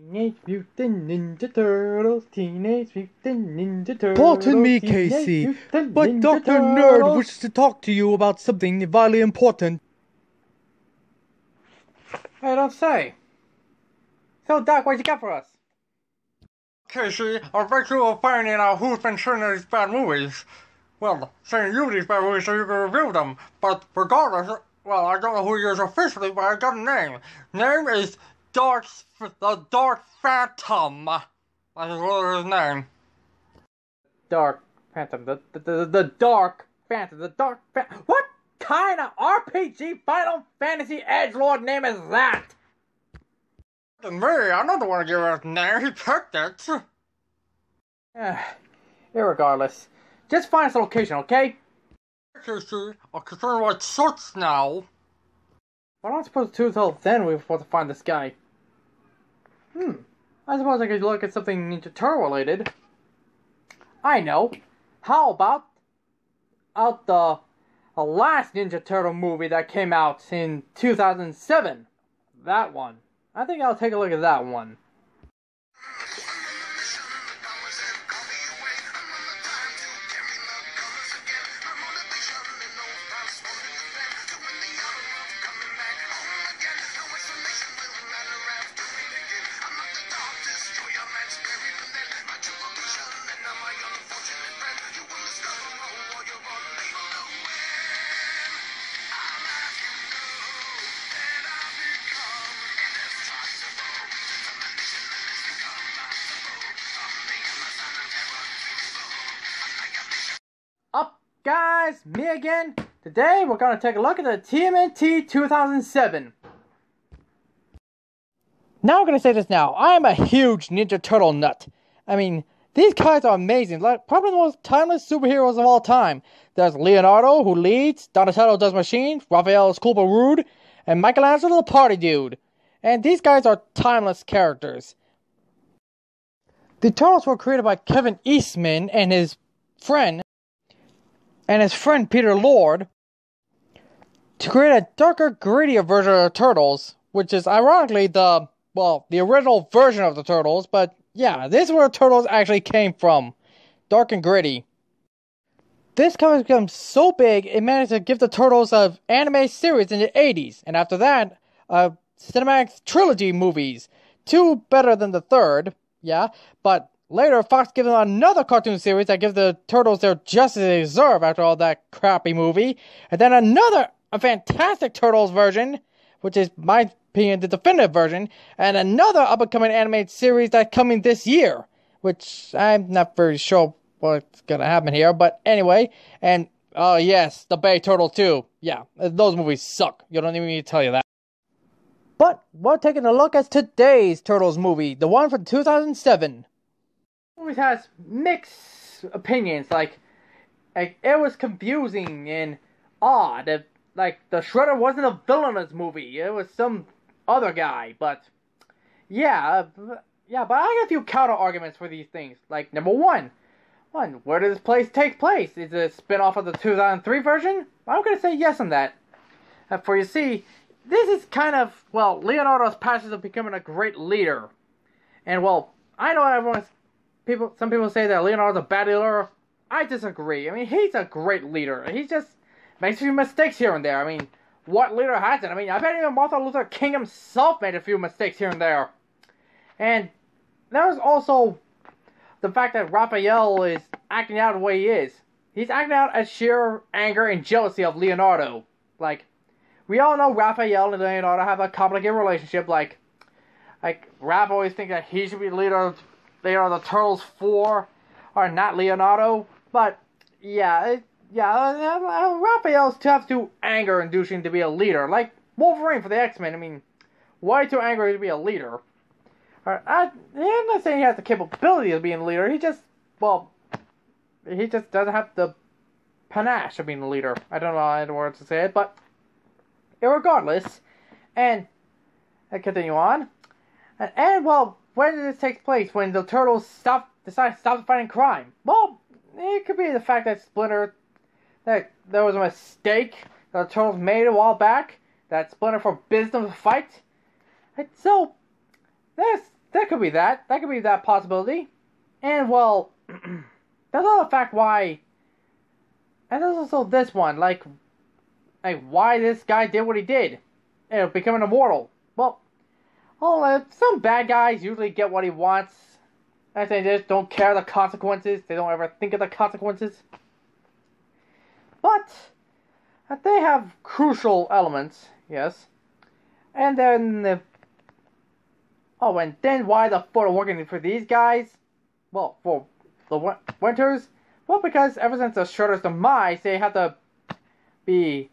Teenage Mutant Ninja Turtles, Teenage Mutant Ninja Turtles. Pardon me, Casey, but Dr. Nerd wishes to talk to you about something vitally important. I don't say. So, Doc, what you got for us? Casey, I bet you were finding out who's been sending these bad movies. Well, sending you these bad movies so you can review them. But regardless, well, I don't know who he is officially, but I got a name. Name is the Dark Phantom. That's his name. Dark Phantom. The Dark Phantom. The Dark Phantom. What kind of RPG Final Fantasy edgelord name is that? Me, I'm not the one to give it a name. He picked it. Irregardless. Just find us a location, okay? Casey, I'm concerned what sucks now. What am I supposed to do until then we're supposed to find this guy? I suppose I could look at something Ninja Turtle related. I know. How about the last Ninja Turtle movie that came out in 2007? That one. I think I'll take a look at that one. Up, guys, me again. Today we're going to take a look at the TMNT 2007. Now I'm going to say this now. I am a huge Ninja Turtle nut. I mean, these guys are amazing. Like, probably the most timeless superheroes of all time. There's Leonardo, who leads, Donatello does machines, Raphael is cool but rude, and Michelangelo the party dude. And these guys are timeless characters. The Turtles were created by Kevin Eastman and his friend Peter Lord to create a darker, grittier version of the Turtles, which is ironically the original version of the Turtles, but yeah, this is where the Turtles actually came from. Dark and gritty. This comic became so big, it managed to give the Turtles an anime series in the 80s, and after that, cinematic trilogy movies. 2 better than the third, yeah, but later, Fox gave them another cartoon series that gives the Turtles their justice they deserve after all that crappy movie. And then a fantastic Turtles version, which is, in my opinion, the definitive version. And another up-and-coming animated series that's coming this year, which I'm not very sure what's gonna happen here. But anyway, and, oh yes, the Bay Turtle 2. Yeah, those movies suck. You don't even need to tell you that. But we're taking a look at today's Turtles movie, the one from 2007. Movie has mixed opinions. Like it was confusing and odd. Like the Shredder wasn't a villain in this movie; it was some other guy. But yeah. But I got a few counter arguments for these things. Like number one, where does this place take place? Is it a spin-off of the 2003 version? I'm gonna say yes on that. For you see, this is kind of Leonardo's passion of becoming a great leader, and I know some people say that Leonardo's a bad leader. I disagree. I mean, he's a great leader. He just makes a few mistakes here and there. I mean, what leader hasn't? I mean, I bet even Martin Luther King himself made a few mistakes here and there. And there's also the fact that Raphael is acting out the way he is. He's acting out as sheer anger and jealousy of Leonardo. Like, we all know Raphael and Leonardo have a complicated relationship. Like Raph always thinks that he should be the leader. They are the Turtles 4, or not Leonardo. But, Raphael's tough to anger-inducing to be a leader. Like Wolverine for the X-Men. I mean, why too angry to be a leader? I'm not saying he has the capability of being a leader. He just doesn't have the panache of being a leader. I don't know any words to say it, but irregardless. And I continue on. When did this take place? When the Turtles decide to stop fighting crime? Well, it could be the fact that that there was a mistake that the Turtles made a while back, that Splinter forbid them to fight. And so, that could be that. That could be that possibility. And, well, that's all the fact why... And there's also this one, like why this guy did what he did. Becoming immortal. Well, some bad guys usually get what he wants. And they just don't care the consequences. They don't ever think of the consequences. But they have crucial elements, yes. And then and then why the fuck are working for these guys? Well, for the Winters. Well, because ever since the Shredder's demise, they have to be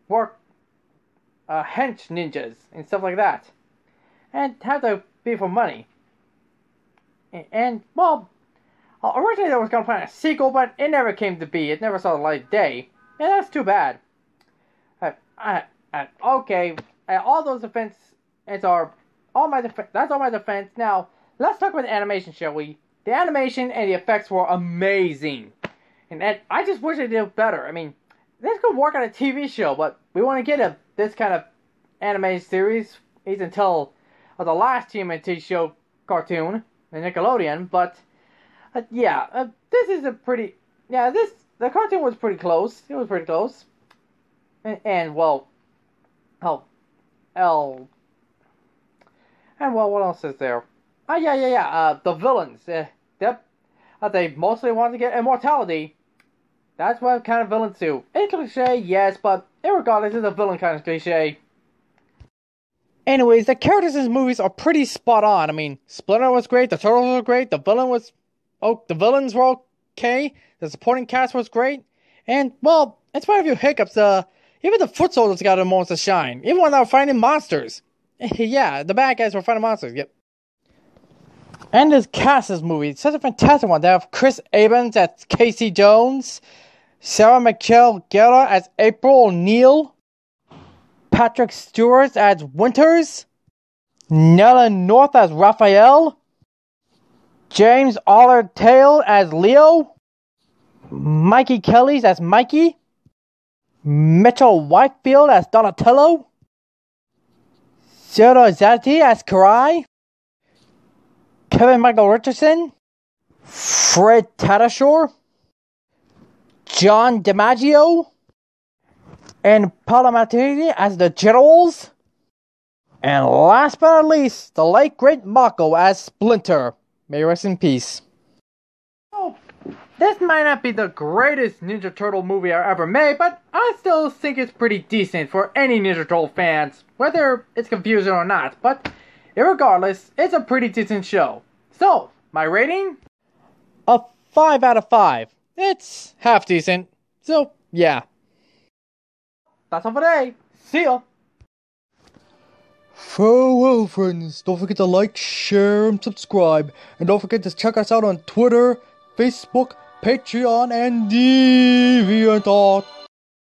hench ninjas and stuff like that, and have to be for money. And well, originally they was gonna plan a sequel, but it never came to be. It never saw the light of day, and that's too bad. Okay, all those defense, that's all my defense. Now let's talk about the animation, shall we? The animation and the effects were amazing, and I just wish they did better. I mean, this could work on a TV show, but we want to get this kind of anime series is until the last TMNT show cartoon, the Nickelodeon. But this is a pretty the cartoon was pretty close. It was pretty close, and well, and well, what else is there? The villains. They mostly want to get immortality. That's what kind of villains do. It's cliche, yes, but regardless, it's a villain kind of cliche. Anyways, the characters in these movies are pretty spot on. I mean, Splinter was great, the Turtles were great, the villains were okay, the supporting cast was great, and, well, in spite of a few hiccups, even the foot soldiers got a moment to shine, even when they were fighting monsters. Yeah, the bad guys were fighting monsters, yep. And this cast of this movie, it's such a fantastic one. They have Chris Evans as Casey Jones, Sarah Michelle Gellar as April O'Neil, Patrick Stewart as Winters, Nella North as Raphael, James Allard Tail as Leo, Mikey Kellys as Mikey, Mitchell Whitefield as Donatello, Sarah Zatti as Karai, Kevin Michael Richardson, Fred Tatasciore, John DiMaggio, and Paolo Matteotti as the Generals, and last but not least, the late great Mako as Splinter. May he rest in peace. Oh, this might not be the greatest Ninja Turtle movie I ever made, but I still think it's pretty decent for any Ninja Turtle fans, whether it's confusing or not. But regardless, it's a pretty decent show. So, my rating? A 5 out of 5. It's half decent. So, yeah. That's all for today. See ya! Farewell, friends. Don't forget to like, share, and subscribe. And don't forget to check us out on Twitter, Facebook, Patreon, and DeviantArt.